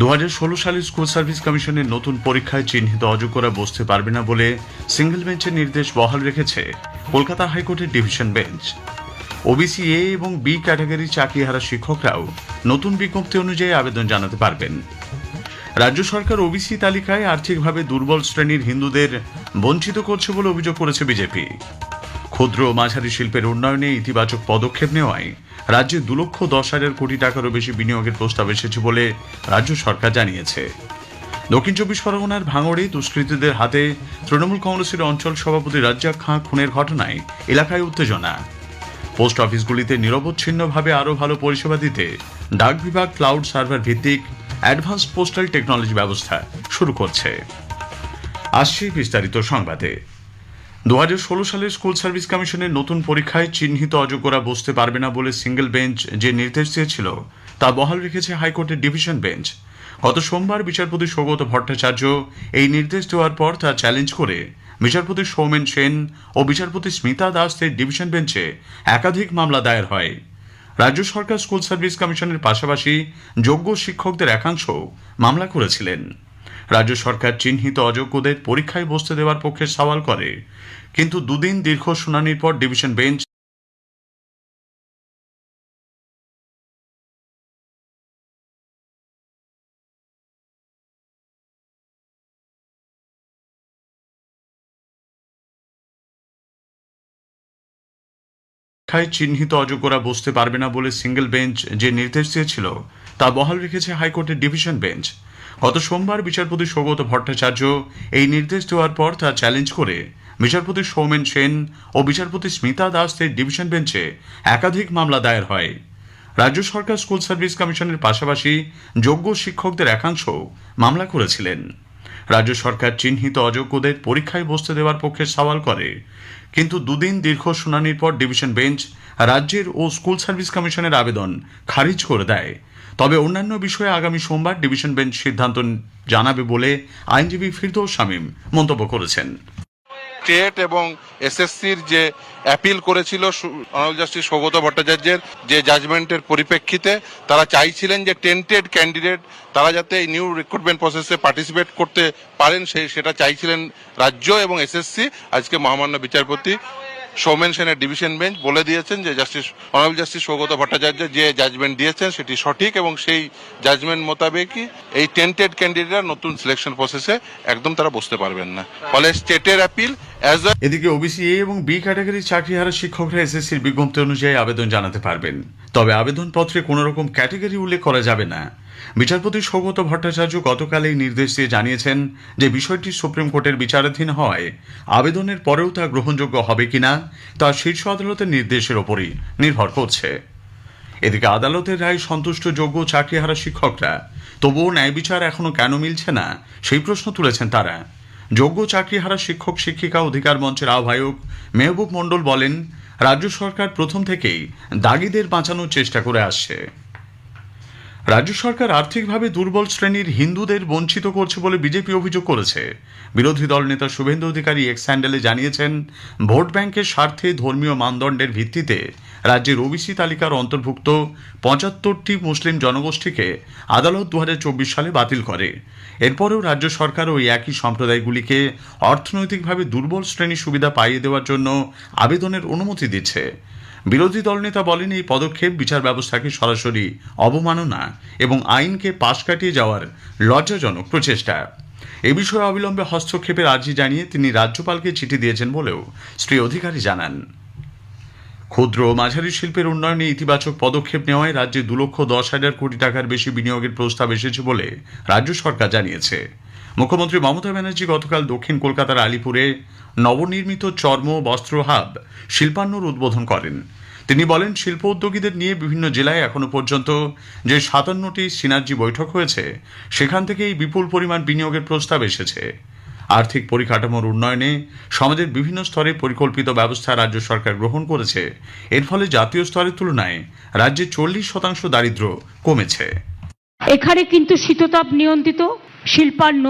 2016 সালে school service কমিশনের নতুন পরীক্ষায় চিহ্নিত অযোগ্যরা বসতে পারবে না বলে সিঙ্গেল বেঞ্চের নির্দেশ বহাল রেখেছে কলকাতা হাইকোর্টের ডিভিশন বেঞ্চ। ওবিসি এ এবং বি ক্যাটাগরি চাকরিহারা শিক্ষকরাও নতুন বিজ্ঞপ্তি অনুযায়ী আবেদন জানাতে পারবেন। রাজ্য সরকার ওবিসি তালিকায় আর্থিকভাবে দুর্বল শ্রেণীর হিন্দুদের বঞ্চিত করছে বলে অভিযোগ করেছে বিজেপি। ক্ষুদ্র ও মাঝারি শিল্পের উন্নয়নে ইতিবাচক পদক্ষেপ নেওয়ায় রাজ্যে 2,10,000 কোটি টাকারও বেশি বিনিয়োগের প্রস্তাব এসেছে বলে রাজ্য সরকার জানিয়েছে। দক্ষিণ 24 পরগনার ভাঙড়ে দুষ্কৃতীদের হাতে তৃণমূল কংগ্রেসের অঞ্চল সভাপতি রাজ্জাক খাঁ খুনের ঘটনায় এলাকায় উত্তেজনা। পোস্ট অফিসগুলিতে নিরবচ্ছিন্নভাবে আরও ভালো পরিষেবা দিতে ডাক বিভাগ ক্লাউড সার্ভার ভিত্তিক অ্যাডভান্স পোস্টাল টেকনোলজি ব্যবস্থা শুরু করছে। আসছে বিস্তারিত সংবাদে। 2016 সালে স্কুল সার্ভিস কমিশনের নতুন পরীক্ষায় চিহ্নিত অযোগ্যরা বসতে পারবে না বলে সিঙ্গেল বেঞ্চ যে নির্দেশ দিয়েছিল তা বহাল রেখেছে হাইকোর্টের ডিভিশন বেঞ্চ। গত সোমবার বিচারপতি সৌগত ভট্টাচার্য এই নির্দেশ দেওয়ার পর তা চ্যালেঞ্জ করে বিচারপতি সৌমেন সেন ও বিচারপতি স্মিতা দাসের ডিভিশন বেঞ্চে একাধিক মামলা দায়ের হয়। রাজ্য সরকার স্কুল সার্ভিস কমিশনের পাশাপাশি যোগ্য শিক্ষকদের একাংশ মামলা করেছিলেন। রাজ্য সরকার চিহ্নিত অযোগ্যদের পরীক্ষায় বসতে দেওয়ার পক্ষে সওয়াল করে, কিন্তু দুদিন দীর্ঘ শুনানির পর ডিভিশন বেঞ্চ চিহ্নিত অযোগ্যরা বসতে পারবে না বলে সিঙ্গেল বেঞ্চ যে নির্দেশ দিয়েছিল তা বহাল রেখেছে হাইকোর্টের ডিভিশন বেঞ্চ। গত সোমবার বিচারপতি সৌগত ভট্টাচার্য এই নির্দেশ দেওয়ার পর তা চ্যালেঞ্জ করে বিচারপতি সৌমেন সেন ও বিচারপতি স্মিতা দাসের ডিভিশন বেঞ্চে একাধিক মামলা দায়ের হয়। রাজ্য সরকার স্কুল সার্ভিস কমিশনের পাশাপাশি যোগ্য শিক্ষকদের একাংশ মামলা করেছিলেন। রাজ্য সরকার চিহ্নিত অযোগ্যদের পরীক্ষায় বসতে দেওয়ার পক্ষে সওয়াল করে, কিন্তু দুদিন দীর্ঘ শুনানির পর ডিভিশন বেঞ্চ রাজ্যের ও স্কুল সার্ভিস কমিশনের আবেদন খারিজ করে দেয়। তবে অন্যান্য বিষয়ে আগামী সোমবার ডিভিশন বেঞ্চ সিদ্ধান্ত জানাবে বলে আইনজীবী ফিরদৌস শামীম মন্তব্য করেছেন। স্টেট এবং এসএসসির যে অ্যাপিল করেছিল অনারেবল জাস্টিস সৌগত ভট্টাচার্যের যে জাজমেন্টের পরিপ্রেক্ষিতে তারা চাইছিলেন যে টেন্টেড ক্যান্ডিডেট তারা যাতে এই নিউ রিক্রুটমেন্ট প্রসেসে পার্টিসিপেট করতে পারেন সেটা চাইছিলেন রাজ্য এবং এসএসসি। আজকে মহামান্য বিচারপতি সৌমেন সেনের ডিভিশন বেঞ্চ বলে দিয়েছেন যে অনারেবল জাস্টিস সৌগত ভট্টাচার্য যে জাজমেন্ট দিয়েছেন সেটি সঠিক এবং সেই জাজমেন্ট মোতাবেকই এই টেন্টেড ক্যান্ডিডেটরা নতুন সিলেকশন প্রসেসে একদম তারা বসতে পারবেন না। ফলে স্টেটের অ্যাপিল এদিকে ওবিসি এ এবং বি ক্যাটাগরির চাকরিহারা শিক্ষকরা এসএসসির বিজ্ঞপ্তি অনুযায়ী আবেদন জানাতে পারবেন, তবে আবেদনপত্রে কোন রকম ক্যাটাগরি উল্লেখ করা যাবে না। বিচারপতি সৌগত ভট্টাচার্য গতকাল এই নির্দেশ দিয়ে জানিয়েছেন যে বিষয়টি সুপ্রিম কোর্টের বিচারাধীন হওয়ায় আবেদনের পরেও তা গ্রহণযোগ্য হবে কিনা তা শীর্ষ আদালতের নির্দেশের ওপরই নির্ভর করছে। এদিকে আদালতের রায় সন্তুষ্ট যোগ্য চাকরিহারা শিক্ষকরা তবুও ন্যায় বিচার এখনো কেন মিলছে না সেই প্রশ্ন তুলেছেন তারা। যোগ্য চাকরিহারা শিক্ষক শিক্ষিকা অধিকার মঞ্চের আহ্বায়ক মেহবুব মণ্ডল বলেন, রাজ্য সরকার প্রথম থেকেই দাগীদের বাঁচানোর চেষ্টা করে আসছে। রাজ্য সরকার আর্থিকভাবে দুর্বল শ্রেণীর হিন্দুদের বঞ্চিত করছে বলে বিজেপি অভিযোগ করেছে। বিরোধী দল নেতা শুভেন্দু অধিকারী এক্স হ্যান্ডেলে জানিয়েছেন, ভোট ব্যাংকের স্বার্থে ধর্মীয় মানদণ্ডের ভিত্তিতে রাজ্যের ওবিসি তালিকার অন্তর্ভুক্ত 75টি মুসলিম জনগোষ্ঠীকে আদালত 2024 সালে বাতিল করে। এরপরেও রাজ্য সরকার ওই একই সম্প্রদায়গুলিকে অর্থনৈতিকভাবে দুর্বল শ্রেণী সুবিধা পাইয়ে দেওয়ার জন্য আবেদনের অনুমতি দিচ্ছে। বিরোধী দলনেতা বলেন, এই পদক্ষেপ বিচার ব্যবস্থাকে সরাসরি অবমাননা এবং আইনকে পাশ কাটিয়ে যাওয়ার লজ্জাজনক প্রচেষ্টা। এ বিষয়ে অবিলম্বে হস্তক্ষেপের আর্জি জানিয়ে তিনি রাজ্যপালকে চিঠি দিয়েছেন বলেও শ্রী অধিকারী জানান। ক্ষুদ্র ও মাঝারি শিল্পের উন্নয়নে ইতিবাচক পদক্ষেপ নেওয়ায় রাজ্যে 2,10,000 কোটি টাকার বেশি বিনিয়োগের প্রস্তাব এসেছে বলে রাজ্য সরকার জানিয়েছে। মুখ্যমন্ত্রী মমতা ব্যানার্জি গতকাল দক্ষিণ কলকাতার আলিপুরে নবনির্মিত চর্ম বস্ত্র হাব শিল্পান্নর উদ্বোধন করেন। তিনি বলেন, শিল্প উদ্যোগীদের নিয়ে বিভিন্ন জেলায় এখনো পর্যন্ত যে 57টি সিনার্জি বৈঠক হয়েছে সেখান থেকে এই বিপুল পরিমাণ বিনিয়োগের প্রস্তাব এসেছে। আর্থিক পরিকাঠামোর উন্নয়নে সমাজের বিভিন্ন স্তরে পরিকল্পিত ব্যবস্থা রাজ্য সরকার গ্রহণ করেছে। এর ফলে জাতীয় স্তরের তুলনায় রাজ্যে 40% দারিদ্র্য কমেছে। এখানে কিন্তু শীততাপ নিয়ন্ত্রিত শিল্পান্ন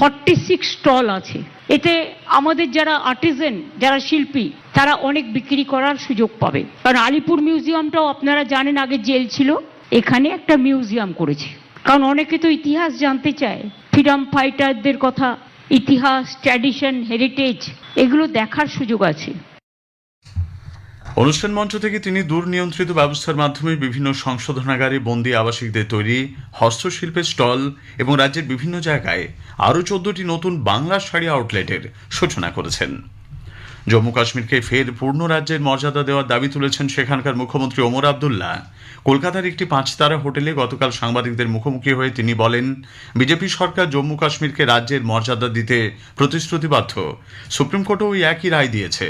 46 স্টল আছে। এতে আমাদের যারা আর্টিজেন, যারা শিল্পী, তারা অনেক বিক্রি করার সুযোগ পাবে। কারণ আলিপুর মিউজিয়ামটাও আপনারা জানেন আগে জেল ছিল, এখানে একটা মিউজিয়াম করেছে। কারণ অনেকে তো ইতিহাস জানতে চায়, ফ্রিডম ফাইটারদের কথা, ইতিহাস, ট্র্যাডিশন, হেরিটেজ, এগুলো দেখার সুযোগ আছে। অনুষ্ঠান মঞ্চ থেকে তিনি দূর নিয়ন্ত্রিত ব্যবস্থার মাধ্যমে বিভিন্ন সংশোধনাগারে বন্দী আবাসিকদের তৈরি হস্তশিল্পের স্টল এবং রাজ্যের বিভিন্ন জায়গায় আরও 14টি নতুন বাংলা শাড়ি আউটলেটের সূচনা করেছেন। জম্মু কাশ্মীরকে ফের পূর্ণ রাজ্যের মর্যাদা দেওয়ার দাবি তুলেছেন সেখানকার মুখ্যমন্ত্রী ওমর আবদুল্লাহ। কলকাতার একটি 5 তারা হোটেলে গতকাল সাংবাদিকদের মুখোমুখি হয়ে তিনি বলেন, বিজেপি সরকার জম্মু কাশ্মীরকে রাজ্যের মর্যাদা দিতে প্রতিশ্রুতিবদ্ধ। সুপ্রিম কোর্টও ওই একই রায় দিয়েছে।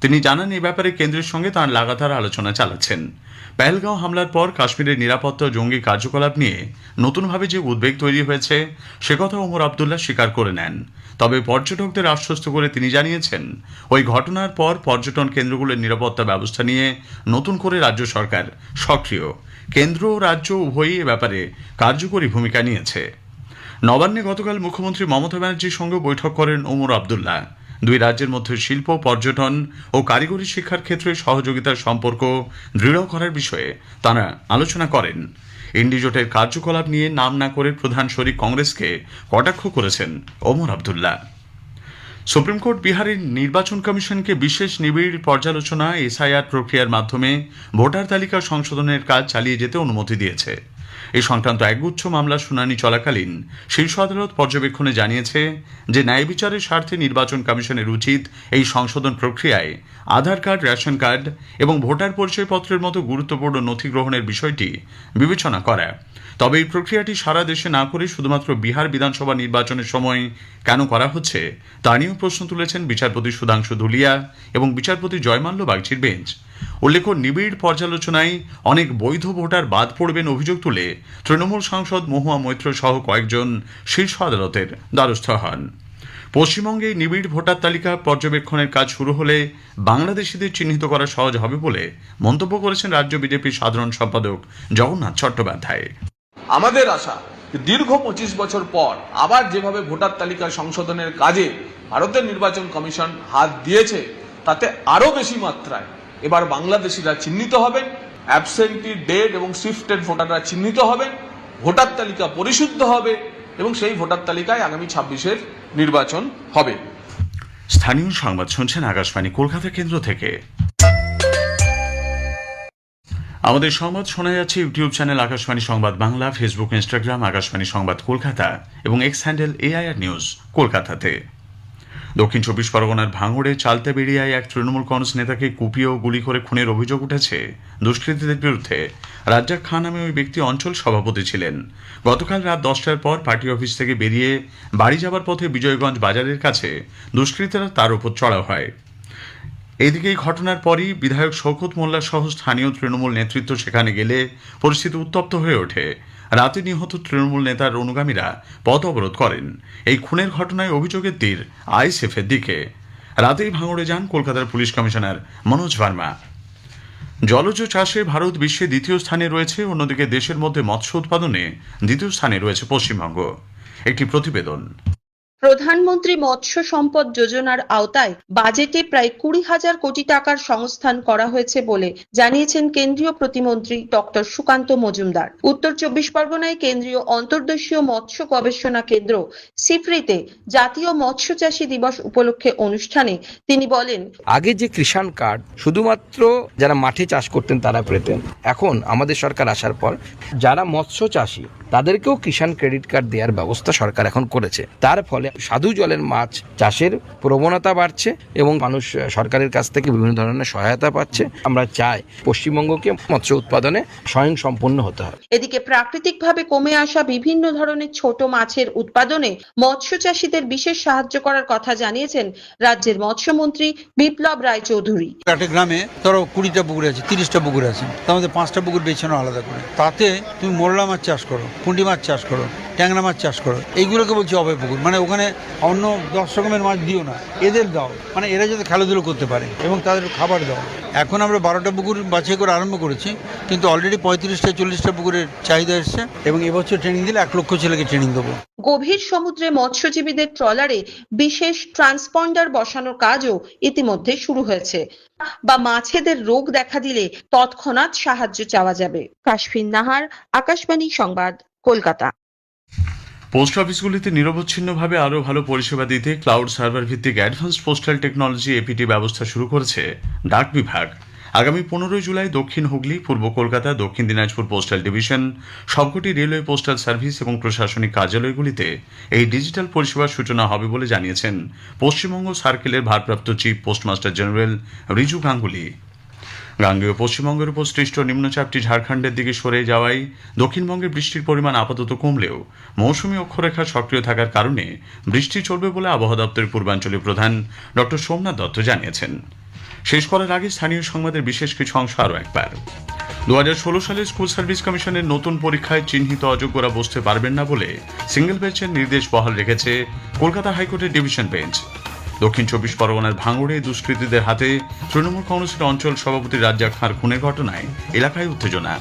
তিনি জানান, এই ব্যাপারে কেন্দ্রের সঙ্গে তাঁর লাগাতার আলোচনা চালাচ্ছেন। পেহেলগাঁও হামলার পর কাশ্মীরের নিরাপত্তা ও জঙ্গি কার্যকলাপ নিয়ে নতুনভাবে যে উদ্বেগ তৈরি হয়েছে সে কথা ওমর আবদুল্লাহ স্বীকার করে নেন। তবে পর্যটকদের আশ্বস্ত করে তিনি জানিয়েছেন, ওই ঘটনার পর পর্যটন কেন্দ্রগুলোর নিরাপত্তা ব্যবস্থা নিয়ে নতুন করে রাজ্য সরকার সক্রিয়। কেন্দ্র ও রাজ্য উভয়ই এ ব্যাপারে কার্যকরী ভূমিকা নিয়েছে। নবান্নে গতকাল মুখ্যমন্ত্রী মমতা ব্যানার্জির সঙ্গে বৈঠক করেন ওমর আবদুল্লাহ। দুই রাজ্যের মধ্যে শিল্প, পর্যটন ও কারিগরি শিক্ষার ক্ষেত্রে সহযোগিতার সম্পর্ক দৃঢ় করার বিষয়ে তাঁরা আলোচনা করেন। ইন্ডিজোটের কার্যকলাপ নিয়ে নাম না করে প্রধান শরিক কংগ্রেসকে কটাক্ষ করেছেন ওমর আবদুল্লাহ। সুপ্রিম কোর্ট বিহারের নির্বাচন কমিশনকে বিশেষ নিবিড় পর্যালোচনা এসআইআর প্রক্রিয়ার মাধ্যমে ভোটার তালিকা সংশোধনের কাজ চালিয়ে যেতে অনুমতি দিয়েছে। এই সংক্রান্ত একগুচ্ছ মামলার শুনানি চলাকালীন শীর্ষ আদালত পর্যবেক্ষণে জানিয়েছে যে ন্যায় বিচারের স্বার্থে নির্বাচন কমিশনের উচিত এই সংশোধন প্রক্রিয়ায় আধার কার্ড, রেশন কার্ড এবং ভোটার পরিচয়পত্রের মতো গুরুত্বপূর্ণ নথি গ্রহণের বিষয়টি বিবেচনা করা। তবে এই প্রক্রিয়াটি সারা দেশে না করে শুধুমাত্র বিহার বিধানসভা নির্বাচনের সময় কেন করা হচ্ছে তা নিয়েও প্রশ্ন তুলেছেন বিচারপতি সুধাংশু ধুলিয়া এবং বিচারপতি জয়মাল্য বাগচির বেঞ্চ। উল্লেখ্য, নিবিড় পর্যালোচনায় অনেক বৈধ ভোটার বাদ পড়বেন অভিযোগ তুলে তৃণমূল সাংসদ মহুয়া মৈত্র সহ কয়েকজন শীর্ষ আদালতের দ্বারস্থ হন। পশ্চিমবঙ্গে নিবিড় ভোটার তালিকা পর্যবেক্ষণের কাজ শুরু হলে বাংলাদেশিদের চিহ্নিত করা সহজ হবে বলে মন্তব্য করেছেন রাজ্য বিজেপির সাধারণ সম্পাদক জগন্নাথ চট্টোপাধ্যায়। আমাদের আশা দীর্ঘ 25 বছর পর আবার যেভাবে ভোটার তালিকা সংশোধনের কাজে ভারতের নির্বাচন কমিশন হাত দিয়েছে, তাতে আরো বেশি মাত্রায় এবার বাংলাদেশিরা চিহ্নিত হবেন, অ্যাবসেন্টি, ডেড এবং শিফটেড ভোটাররা চিহ্নিত হবেন, ভোটার তালিকা পরিশুদ্ধ হবে এবং সেই ভোটার তালিকায় আগামী 26-এর নির্বাচন হবে। স্থানীয় সংবাদ শুনছেন আকাশবাণী কলকাতা কেন্দ্র থেকে। আমাদের সংবাদ শোনা যাচ্ছে ইউটিউব চ্যানেল আকাশবাণী সংবাদ বাংলা, ফেসবুক, ইনস্টাগ্রাম আকাশবাণী সংবাদ কলকাতা এবং এক্স হ্যান্ডেল AIR নিউজ কলকাতাতে। দক্ষিণ 24 পরগনার ভাঙড়ে চালতে বেরিয়ায় এক তৃণমূল কংগ্রেস নেতাকে কুপিয়ে ও গুলি করে খুনের অভিযোগ উঠেছে দুষ্কৃতীদের বিরুদ্ধে। রাজ্জাক খান নামে ওই ব্যক্তি অঞ্চল সভাপতি ছিলেন। গতকাল রাত 10টার পর পার্টি অফিস থেকে বেরিয়ে বাড়ি যাবার পথে বিজয়গঞ্জ বাজারের কাছে দুষ্কৃতীরা তার উপর চড়াও হয়। এদিকে এই ঘটনার পরই বিধায়ক শওকত মোল্লা সহ স্থানীয় তৃণমূল নেতৃত্ব সেখানে গেলে পরিস্থিতি উত্তপ্ত হয়ে ওঠে। রাতে নিহত তৃণমূল নেতার অনুগামীরা পথ অবরোধ করেন। এই খুনের ঘটনায় অভিযোগের তীর ISF এর দিকে। রাতেই ভাঙড়ে যান কলকাতার পুলিশ কমিশনার মনোজ ভার্মা। জলজ চাষে ভারত বিশ্বে দ্বিতীয় স্থানে রয়েছে, অন্যদিকে দেশের মধ্যে মৎস্য উৎপাদনে দ্বিতীয় স্থানে রয়েছে পশ্চিমবঙ্গ। একটি প্রতিবেদন। প্রধানমন্ত্রী মৎস্য সম্পদ যোজনার আওতায় বাজেটে প্রায় 20,000 কোটি টাকার সংস্থান করা হয়েছে বলে জানিয়েছেন কেন্দ্রীয় প্রতিমন্ত্রী ডক্টর সুকান্ত মজুমদার। উত্তর 24 পরগনায় কেন্দ্রীয় অন্তর্দেশীয় মৎস্য গবেষণা কেন্দ্র সিফরিতে জাতীয় মৎস্য চাষী দিবস উপলক্ষে অনুষ্ঠানে তিনি বলেন, আগে যে কিষাণ কার্ড শুধুমাত্র যারা মাঠে চাষ করতেন তারা পেতেন, এখন আমাদের সরকার আসার পর যারা মৎস্য চাষী তাদেরকেও কিষাণ ক্রেডিট কার্ড দেওয়ার ব্যবস্থা সরকার এখন করেছে। তার ফলে সাধু জলের মাছ চাষের প্রবণতা বাড়ছে এবং মানুষ সরকারের কাছ থেকে বিভিন্ন ধরনের সহায়তা পাচ্ছে। আমরা চাই পশ্চিমবঙ্গকে মৎস্য উৎপাদনে স্বয়ংসম্পূর্ণ হতে হবে। এদিকে প্রাকৃতিকভাবে কমে আসা বিভিন্ন ধরনের ছোট মাছের উৎপাদনে মৎস্য চাষীদের বিশেষ সাহায্য করার কথা জানিয়েছেন রাজ্যের মৎস্যমন্ত্রী বিপ্লব রায় চৌধুরী। একটা গ্রামে ধরো 20টা পুকুর আছে, 30টা পুকুর আছে, তার মধ্যে 5টা পুকুর বেছানো আলাদা করে, তাতে তুমি মোরলা মাছ চাষ করো, পুঁটি মাছ চাষ করো, ট্যাংরা মাছ চাষ করো, এইগুলোকে বলছি অভয় পুকুর। মানে ওখানে অন্য 10 রকমের মাছ দিও না, এদের দাও, মানে এরা যাতে খেলাধুলো করতে পারে এবং তাদের খাবার দাও। এখন আমরা 12টা পুকুর বাছাই করে আরম্ভ করেছি, কিন্তু অলরেডি 35-40টা পুকুরের চাহিদা এসছে এবং এবছর ট্রেনিং দিলে 1 লক্ষ ছেলেকে ট্রেনিং দেবো। গভীর সমুদ্রে মৎস্যজীবীদের ট্রলারে বিশেষ ট্রান্সপন্ডার বসানোর কাজও ইতিমধ্যে শুরু হয়েছে, বা মাছেদের রোগ দেখা দিলে তৎক্ষণাৎ সাহায্য চাওয়া যাবে। কাশফিন নাহার, আকাশবাণী সংবাদ, কলকাতা। পোস্ট অফিসগুলিতে নিরবচ্ছিন্নভাবে আরও ভালো পরিষেবা দিতে ক্লাউড সার্ভার ভিত্তিক অ্যাডভান্সড পোস্টাল টেকনোলজি এপিটি ব্যবস্থা শুরু করেছে ডাক বিভাগ। আগামী 15 জুলাই দক্ষিণ হুগলি, পূর্ব কলকাতা, দক্ষিণ দিনাজপুর পোস্টাল ডিভিশন, সবকটি রেলওয়ে পোস্টাল সার্ভিস এবং প্রশাসনিক কার্যালয়গুলিতে এই ডিজিটাল পরিষেবার সূচনা হবে বলে জানিয়েছেন পশ্চিমবঙ্গ সার্কেলের ভারপ্রাপ্ত chief postmaster general Riju Ganguly. গাঙ্গেয় পশ্চিমবঙ্গের উপর সৃষ্ট নিম্নচাপটি ঝাড়খণ্ডের দিকে সরে যাওয়ায় দক্ষিণবঙ্গে বৃষ্টির পরিমাণ আপাতত কমলেও মৌসুমী অক্ষরেখা সক্রিয় থাকার কারণে বৃষ্টি চলবে বলে আবহাওয়া দপ্তরের পূর্বাঞ্চলীয় প্রধান ডক্টর সোমনাথ দত্ত জানিয়েছেন। শেষ করার আগে স্থানীয় সংবাদের বিশেষ কিছু অংশ আরও একবার। 2016 সালে স্কুল সার্ভিস কমিশনের নতুন পরীক্ষায় চিহ্নিত অযোগ্যরা বসতে পারবেন না বলে সিঙ্গেল বেঞ্চের নির্দেশ বহাল রেখেছে কলকাতা হাইকোর্টের ডিভিশন বেঞ্চ। দক্ষিণ 24 পরগনার ভাঙড়ে দুষ্কৃতীদের হাতে তৃণমূল কংগ্রেসের অঞ্চল সভাপতি রাজ্জাক খাঁর খুনের ঘটনায় এলাকায় উত্তেজনা।